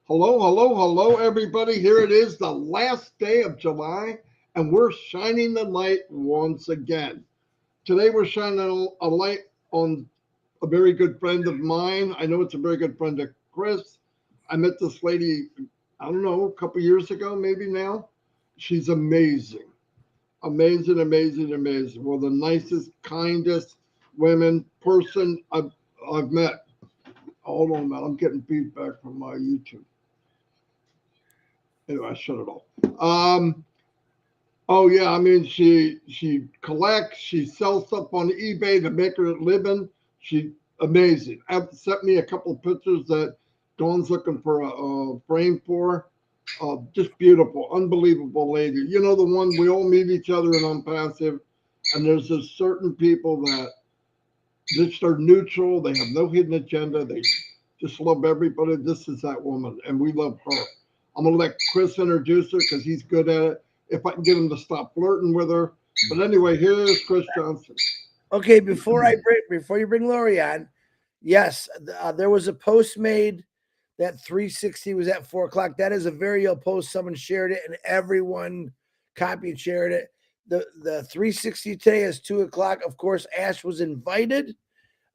Hello, hello, hello, everybody. Here it is, the last day of July, and we're shining the light once again. Today, we're shining a light on a very good friend of mine. I know it's a very good friend of Chris. I met this lady, I don't know, a couple years ago, maybe now. She's amazing. Amazing, amazing, amazing. Well, the nicest, kindest person I've met. Hold on, man. I'm getting feedback from my YouTube. Anyway, I shut it off. Oh yeah, I mean she collects, she sells stuff on eBay to make her a living. She amazing. Sent me a couple of pictures that Dawn's looking for a frame for. Just beautiful, unbelievable lady. You know the one we all meet each other in Unpassive, and there's just certain people that just are neutral. They have no hidden agenda. They just love everybody. This is that woman, and we love her. I'm gonna let Chris introduce her because he's good at it. If I can get him to stop flirting with her. But anyway, here's Chris Johnson. Okay, before you bring Lorrie on, yes, there was a post made that 360 was at 4 o'clock. That is a very old post. Someone shared it, and everyone copied and shared it. The 360 today is 2 o'clock. Of course, Ash was invited,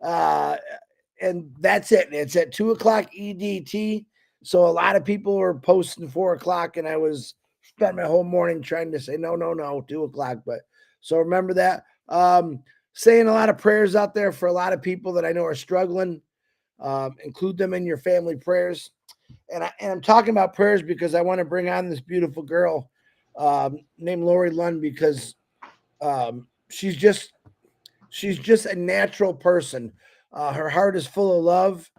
and that's it. It's at 2 o'clock EDT. So a lot of people were posting 4 o'clock, and I was spent my whole morning trying to say no, 2 o'clock. But so remember that. Saying a lot of prayers out there for a lot of people that I know are struggling. Include them in your family prayers. And I'm talking about prayers because I want to bring on this beautiful girl named Lorrie Lunn because she's just a natural person. Her heart is full of love.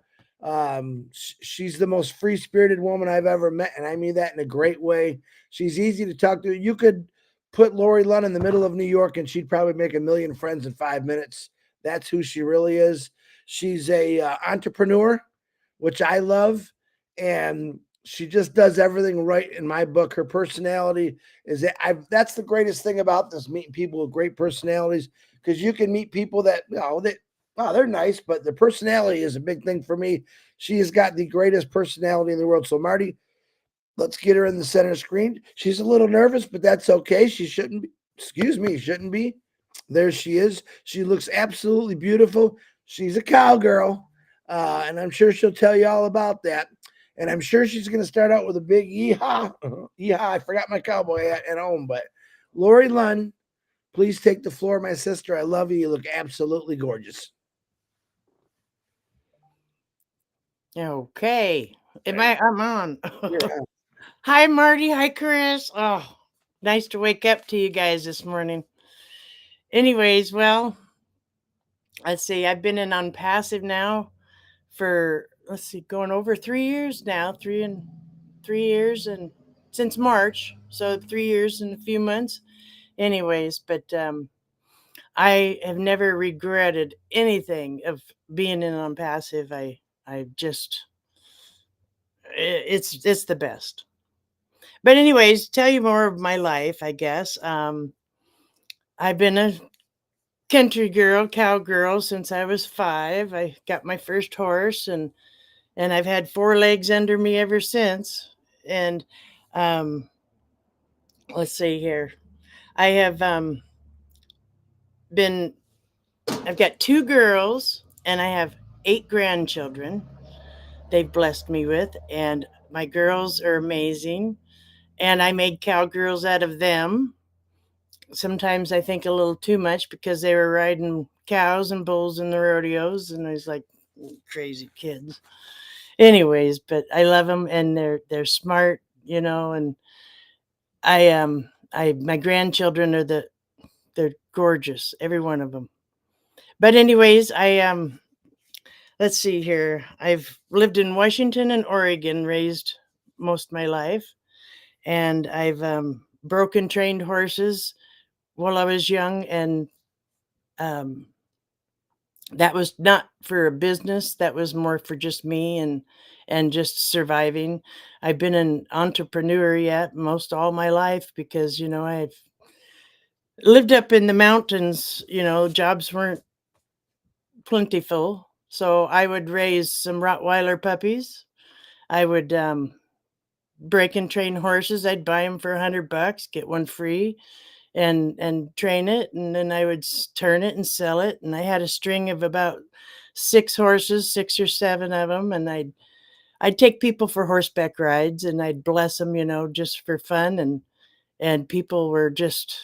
She's the most free spirited woman I've ever met, and I mean that in a great way. She's easy to talk to. You could put Lorrie Lunn in the middle of New York, and she'd probably make a million friends in 5 minutes. That's who she really is. She's a entrepreneur, which I love, and she just does everything right in my book. Her personality is that's the greatest thing about this, meeting people with great personalities, because you can meet people that they're nice, but their personality is a big thing for me. She has got the greatest personality in the world. So Marty, let's get her in the center screen. She's a little nervous, but that's okay. She shouldn't be. Excuse me, shouldn't be. There she is. She looks absolutely beautiful. She's a cowgirl, and I'm sure she'll tell you all about that. And I'm sure she's going to start out with a big yeehaw. Yeehaw. I forgot my cowboy hat at home, but Lorrie Lunn, please take the floor, my sister. I love you. You look absolutely gorgeous. Okay. I'm on. Hi, Marty. Hi, Chris. Oh, nice to wake up to you guys this morning. Anyways, well, let's see. I've been in Unpassive now for, going over 3 years now. 3 years and since March. So 3 years and a few months. Anyways, but I have never regretted anything of being in Unpassive. I just, it's the best. But anyways, tell you more of my life, I guess. I've been a country girl, cowgirl since I was 5. I got my first horse, and I've had 4 legs under me ever since. And um, let's see here, I have been. I've got 2 girls, and I have 8 grandchildren. They've blessed me with, and my girls are amazing. And I made cowgirls out of them. Sometimes I think a little too much because they were riding cows and bulls in the rodeos, and I was like, crazy kids. Anyways, but I love them, and they're smart, and I my grandchildren they're gorgeous, every one of them. But anyways, let's see here. I've lived in Washington and Oregon, raised most of my life, and I've broken trained horses while I was young, and um, that was not for a business. That was more for just me and just surviving. I've been an entrepreneur yet most all my life because I've lived up in the mountains. Jobs weren't plentiful, so I would raise some Rottweiler puppies. I would break and train horses. I'd buy them for $100, get one free, and train it, and then I would turn it and sell it. And I had a string of about 6 horses, 6 or 7 of them, and I'd take people for horseback rides, and I'd bless them, just for fun, and people were just,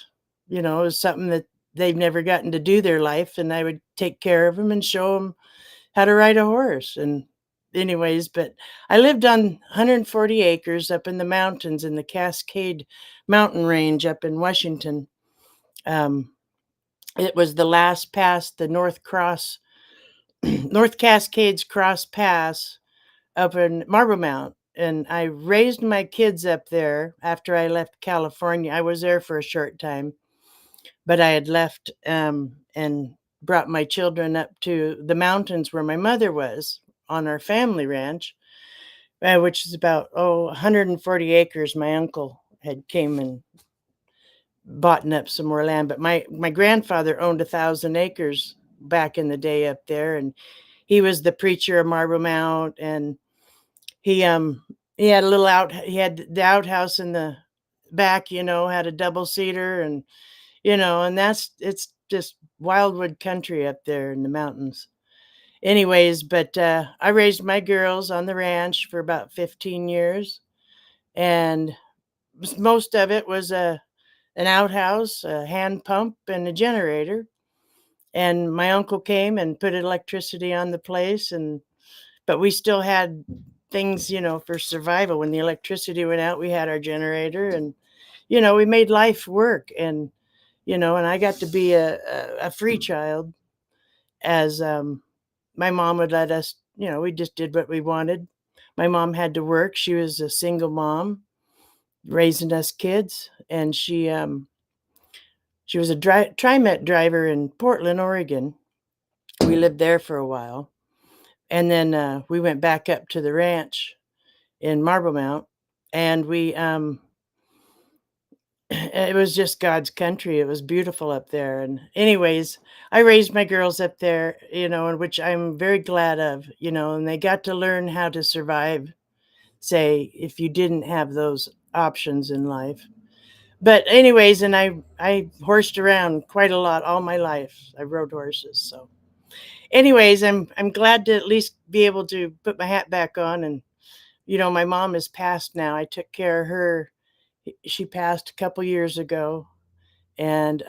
it was something that they've never gotten to do their life, and I would take care of them and show them how to ride a horse. And anyways, but I lived on 140 acres up in the mountains in the Cascade Mountain Range up in Washington. It was the last pass, the North Cascades Cross Pass up in Marble Mount. And I raised my kids up there after I left California. I was there for a short time, but I had left and brought my children up to the mountains where my mother was on our family ranch, which is about 140 acres. My uncle had came and bought up some more land, but my grandfather owned 1,000 acres back in the day up there, and he was the preacher of Marble Mount. And he had a little he had the outhouse in the back, had a double-seater, and and it's just wildwood country up there in the mountains. Anyways, but I raised my girls on the ranch for about 15 years, and most of it was an outhouse, a hand pump, and a generator. And my uncle came and put electricity on the place, but we still had things, for survival. When the electricity went out, we had our generator, and we made life work. And and I got to be a free child, as my mom would let us, we just did what we wanted. My mom had to work. She was a single mom raising us kids, and she was a TriMet driver in Portland, Oregon. We lived there for a while, and then we went back up to the ranch in Marble Mount, and we it was just God's country. It was beautiful up there. And anyways, I raised my girls up there, and which I'm very glad of, and they got to learn how to survive, say, if you didn't have those options in life. But anyways, and I horsed around quite a lot all my life. I rode horses. So anyways, I'm glad to at least be able to put my hat back on. And my mom is passed now. I took care of her. She passed a couple years ago, and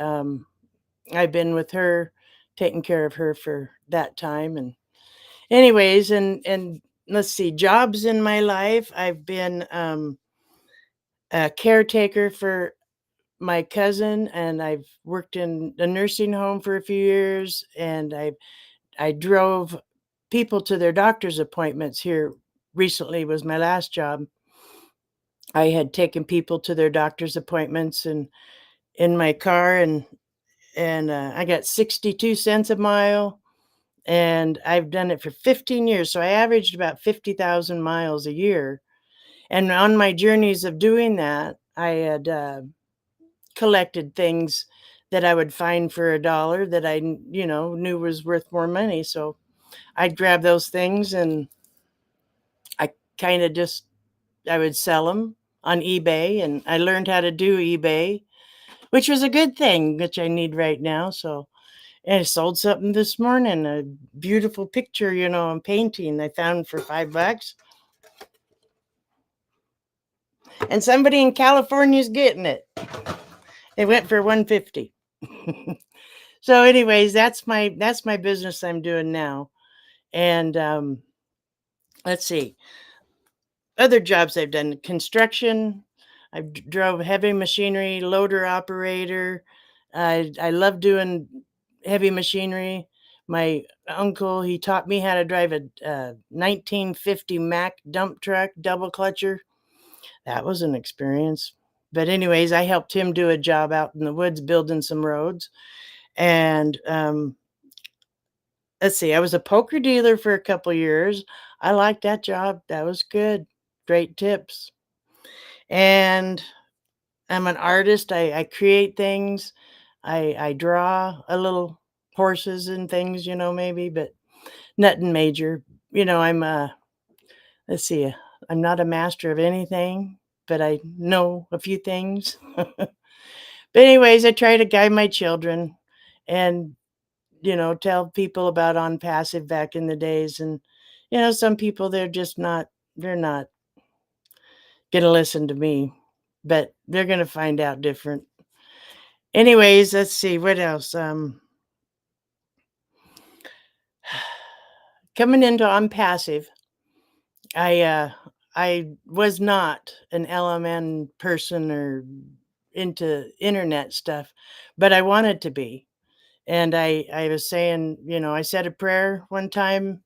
I've been with her, taking care of her for that time. And anyways, and let's see, jobs in my life. I've been a caretaker for my cousin, and I've worked in a nursing home for a few years, and I drove people to their doctor's appointments here recently. Was my last job. I had taken people to their doctor's appointments and in my car, and I got 62 cents a mile, and I've done it for 15 years. So I averaged about 50,000 miles a year. And on my journeys of doing that, I had collected things that I would find for $1 that I, knew was worth more money. So I'd grab those things, and I kind of I would sell them on eBay, and I learned how to do eBay, which was a good thing, which I need right now. So, and I sold something this morning, a beautiful picture, I'm painting. I found for $5, and somebody in California is getting it. It went for $150. So, anyways, that's my business I'm doing now. And let's see, other jobs I've done: construction. I drove heavy machinery, loader operator. I love doing heavy machinery. My uncle, he taught me how to drive a 1950 Mack dump truck, double clutcher. That was an experience. But anyways, I helped him do a job out in the woods building some roads. And let's see, I was a poker dealer for a couple years. I liked that job. That was good. Great tips. And I'm an artist. I create things. I draw a little horses and things, maybe, but nothing major. I'm let's see, I'm not a master of anything, but I know a few things. But anyways, I try to guide my children and, tell people about ONPASSIVE back in the days. And, some people, they're not going to listen to me, but they're going to find out different. Anyways, let's see what else. Coming into ONPASSIVE, I was not an LMN person or into internet stuff, but I wanted to be. And I was saying, I said a prayer one time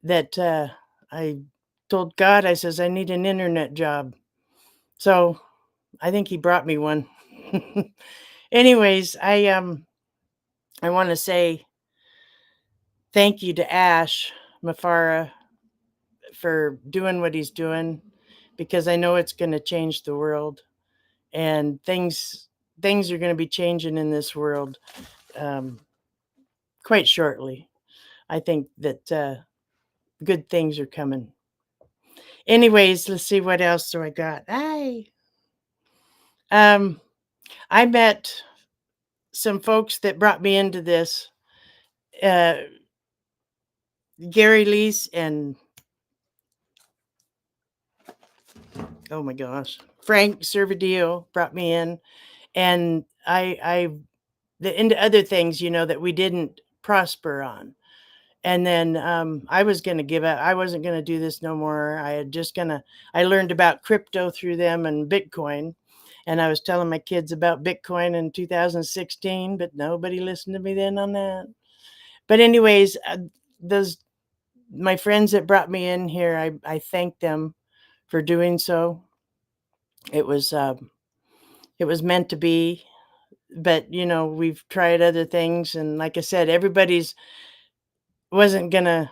that I told God, I says, I need an internet job. So I think he brought me one. Anyways, I want to say thank you to Ash Mafara for doing what he's doing, because I know it's going to change the world, and things are going to be changing in this world um, quite shortly. I think that good things are coming. Anyways, let's see what else do I got. I met some folks that brought me into this. Uh, Gary Lease and oh my gosh, Frank Servadio brought me in, and I the into other things, that we didn't prosper on. And then I was going to give up. I wasn't going to do this no more. I learned about crypto through them and Bitcoin. And I was telling my kids about Bitcoin in 2016, but nobody listened to me then on that. But anyways, those my friends that brought me in here, I thank them for doing so. It was meant to be, but we've tried other things, and like I said, everybody's wasn't gonna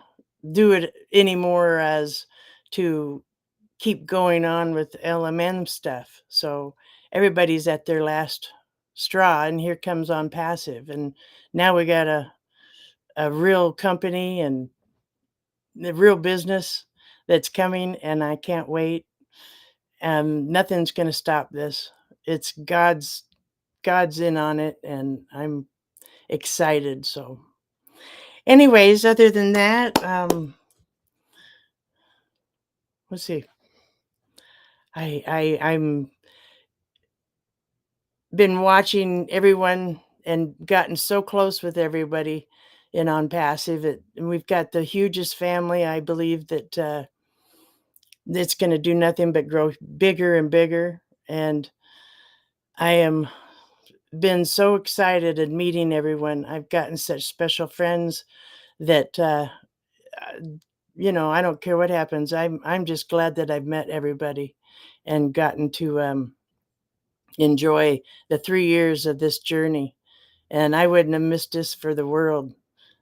do it anymore as to keep going on with LMN stuff. So everybody's at their last straw, and here comes ONPASSIVE, and now we got a real company and the real business that's coming, and I can't wait. Nothing's going to stop this. It's God's in on it, and I'm excited. So, anyways, other than that, let's see. I'm been watching everyone and gotten so close with everybody in ONPASSIVE. And we've got the hugest family. I believe that it's going to do nothing but grow bigger and bigger. And I am been so excited at meeting everyone. I've gotten such special friends that I don't care what happens. I'm just glad that I've met everybody and gotten to enjoy the 3 years of this journey. And I wouldn't have missed this for the world.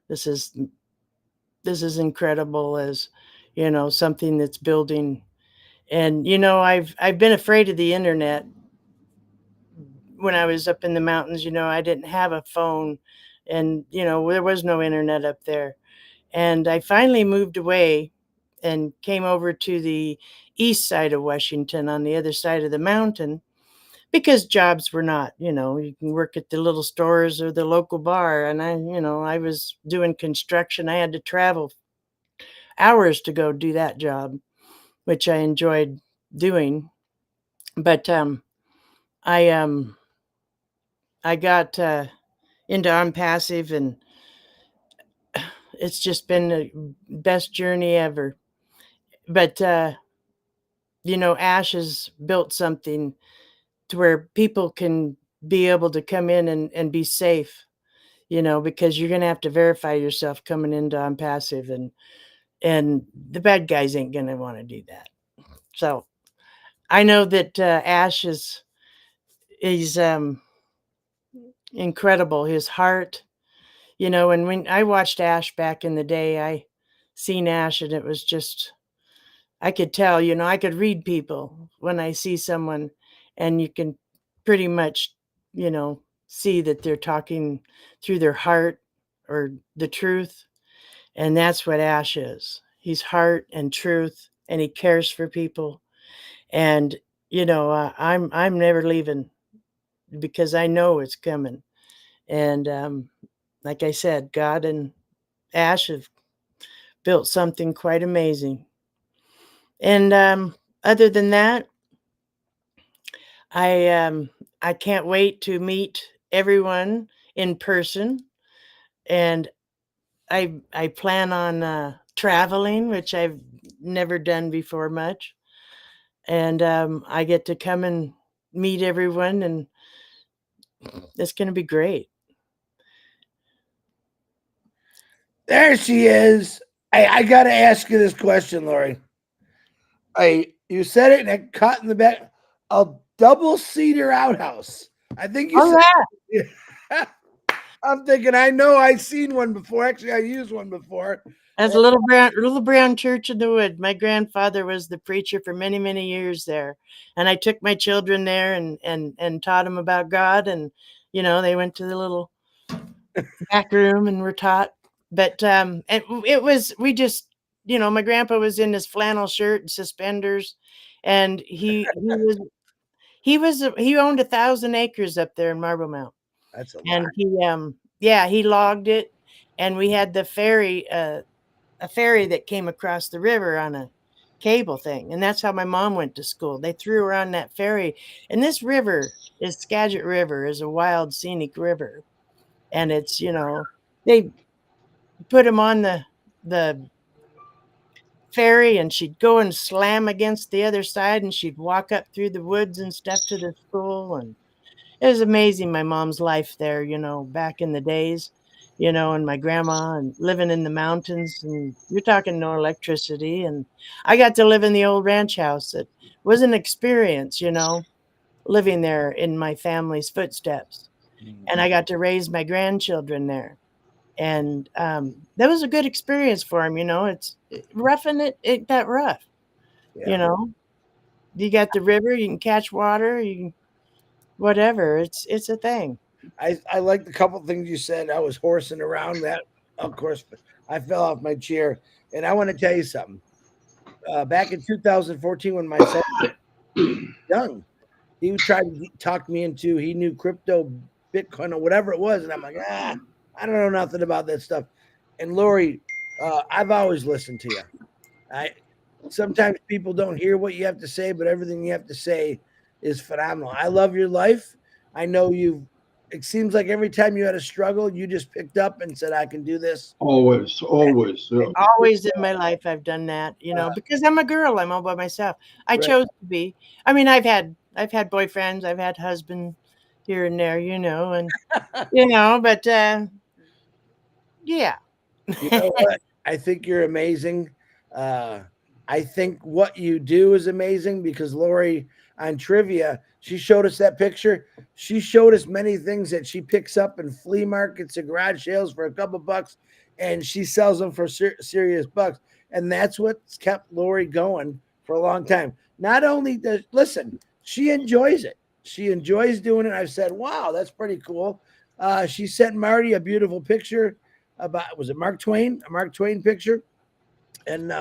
This is incredible, as something that's building. And I've been afraid of the internet. When I was up in the mountains, I didn't have a phone, and there was no internet up there. And I finally moved away and came over to the east side of Washington, on the other side of the mountain, because jobs were not, you can work at the little stores or the local bar. And I was doing construction. I had to travel hours to go do that job, which I enjoyed doing. But I I got into ONPASSIVE, and it's just been the best journey ever. But Ash has built something to where people can be able to come in and be safe, because you're going to have to verify yourself coming into ONPASSIVE, and the bad guys ain't going to want to do that. So I know that Ash is incredible. His heart, and when I watched Ash back in the day, I seen Ash, and it was just, I could tell, I could read people when I see someone, and you can pretty much, see that they're talking through their heart or the truth. And that's what Ash is. He's heart and truth and he cares for people. And I'm never leaving because I know it's coming. And like I said, God and Ash have built something quite amazing. And other than that, I can't wait to meet everyone in person. And I plan on traveling, which I've never done before much. And I get to come and meet everyone, and it's going to be great. There she is. I got to ask you this question, Lorrie. You said it and it caught in the back. A double-seater outhouse. I think you Oh, said. Yeah. I'm thinking. I know I've seen one before. Actually, I used one before. As a little brown church in the wood. My grandfather was the preacher for many, many years there, and I took my children there and taught them about God. And they went to the little back room and were taught. But and it was we just my grandpa was in his flannel shirt and suspenders, and he owned 1,000 acres up there in Marble Mount. That's a lot. And he logged it, and we had the ferry. A ferry that came across the river on a cable thing. And that's how my mom went to school. They threw her on that ferry. And this river is Skagit River, is a wild scenic river. And it's, they put him on the ferry, and she'd go and slam against the other side, and she'd walk up through the woods and stuff to the school. And it was amazing, my mom's life there, back in the days. And my grandma, and living in the mountains, and you're talking no electricity. And I got to live in the old ranch house. It was an experience, living there in my family's footsteps. And I got to raise my grandchildren there. And that was a good experience for him. It's rough, and it ain't that rough. Yeah. You got the river, you can catch water, you can whatever. It's a thing. I liked a couple things you said. I was horsing around that. Of course, I fell off my chair. And I want to tell you something. Back in 2014, when my son was young, he tried to talk me into, he knew crypto, Bitcoin, or whatever it was. And I'm like, I don't know nothing about that stuff. And Lorrie, I've always listened to you. Sometimes people don't hear what you have to say, but everything you have to say is phenomenal. I love your life. I know it seems like every time you had a struggle, you just picked up and said, I can do this. Always. Yeah. Always in my life I've done that, because I'm a girl. I'm all by myself. I chose to be. I mean, I've had boyfriends, I've had husbands here and there, and but yeah. You know what? I think you're amazing. I think what you do is amazing, because Lorrie on trivia, she showed us that picture. She showed us many things that she picks up in flea markets and garage sales for a couple bucks, and she sells them for serious bucks. And that's what's kept Lorrie going for a long time. Not only she enjoys it. She enjoys doing it. I've said, wow, that's pretty cool. She sent Marty a beautiful picture about, was it Mark Twain? A Mark Twain picture. And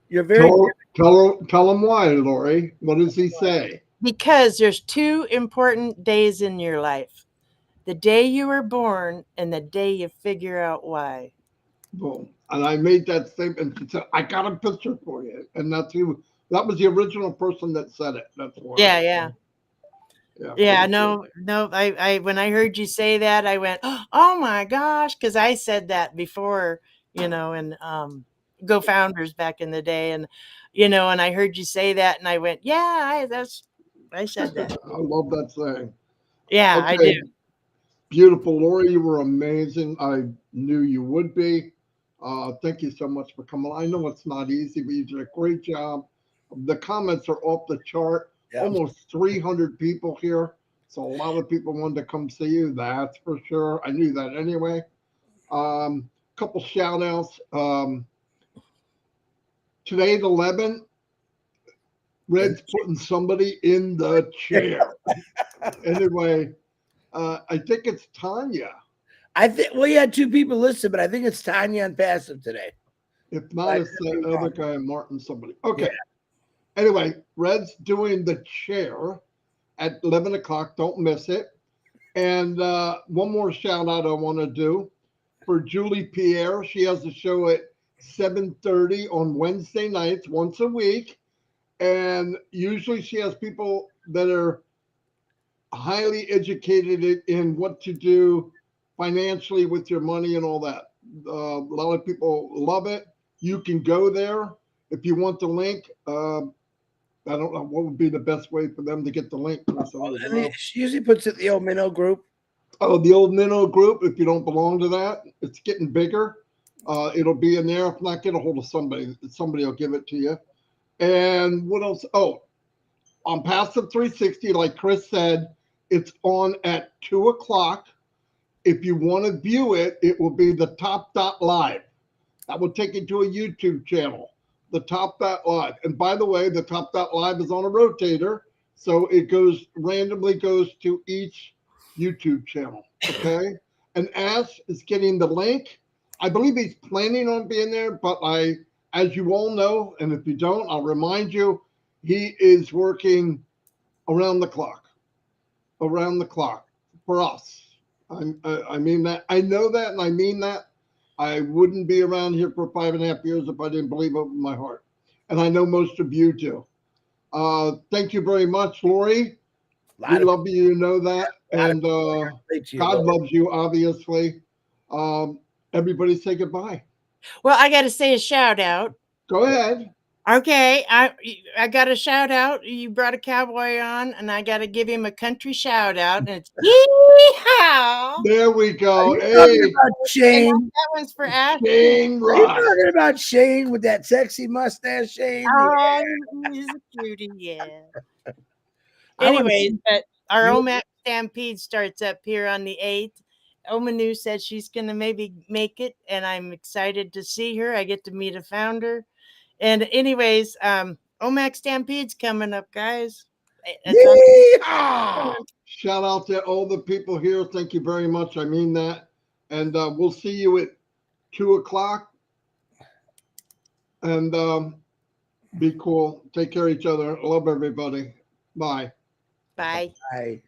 you're very tell him why, Lorrie. What does he say? Because there's two important days in your life: the day you were born and the day you figure out why. Boom. And I made that statement. She said, I got a picture for you. And that was the original person that said it. That's why. Yeah. No. I when I heard you say that, I went, oh my gosh, because I said that before, and Go Founders back in the day, and and I heard you say that, and I went, yeah, I said that. I love that saying. Yeah, okay. I do. Beautiful, Lorrie. You were amazing. I knew you would be. Thank you so much for coming. I know it's not easy, but you did a great job. The comments are off the chart. Yeah. Almost 300 people here. So a lot of people wanted to come see you. That's for sure. I knew that anyway. Couple shout outs. Today at 11, Red's putting somebody in the chair. Anyway, I think it's Tanya. I think we had two people listed, but I think it's Tanya on passive today. If not, it's that other guy, Martin, somebody. Okay. Anyway, Red's doing the chair at 11 o'clock. Don't miss it. And one more shout out I want to do for Julie Pierre. She has a show at 7:30 on Wednesday nights, once a week. And usually she has people that are highly educated in what to do financially with your money and all that. A lot of people love it. You can go there if you want the link. I don't know what would be the best way for them to get the link. She usually puts it in the old minnow group. Oh, the old minnow group. If you don't belong to that, it's getting bigger. It'll be in there. If not, get a hold of somebody. Somebody will give it to you. And what else? Oh, on Passive 360, like Chris said, it's on at 2 o'clock. If you want to view it, it will be the Top Dot Live. That will take you to a YouTube channel, the Top Dot Live. And by the way, the Top Dot Live is on a rotator, so it randomly goes to each YouTube channel. Okay. And Ash is getting the link. I believe he's planning on being there, but as you all know, and if you don't, I'll remind you, he is working around the clock for us. I mean that. I know that, and I mean that. I wouldn't be around here for 5.5 years if I didn't believe it with my heart. And I know most of you do. Thank you very much, Lorrie. We love you, you know that. And God loves you, obviously. Everybody say goodbye. Well, I got to say a shout out. Go ahead. Okay, I got a shout out. You brought a cowboy on, and I got to give him a country shout out. And it's yeehaw! There we go. Hey, Shane. That one's for Ash. Shane Ross. Are you talking about Shane with that sexy mustache, Shane? Oh, he's a cutie, yeah. Anyways, but our OMAC Stampede starts up here on the 8th. Omanu said she's going to maybe make it, and I'm excited to see her. I get to meet a founder. And anyways, OMAC Stampede's coming up, guys. Shout out to all the people here. Thank you very much. I mean that. And we'll see you at 2 o'clock. And be cool. Take care of each other. Love everybody. Bye. Bye. Bye.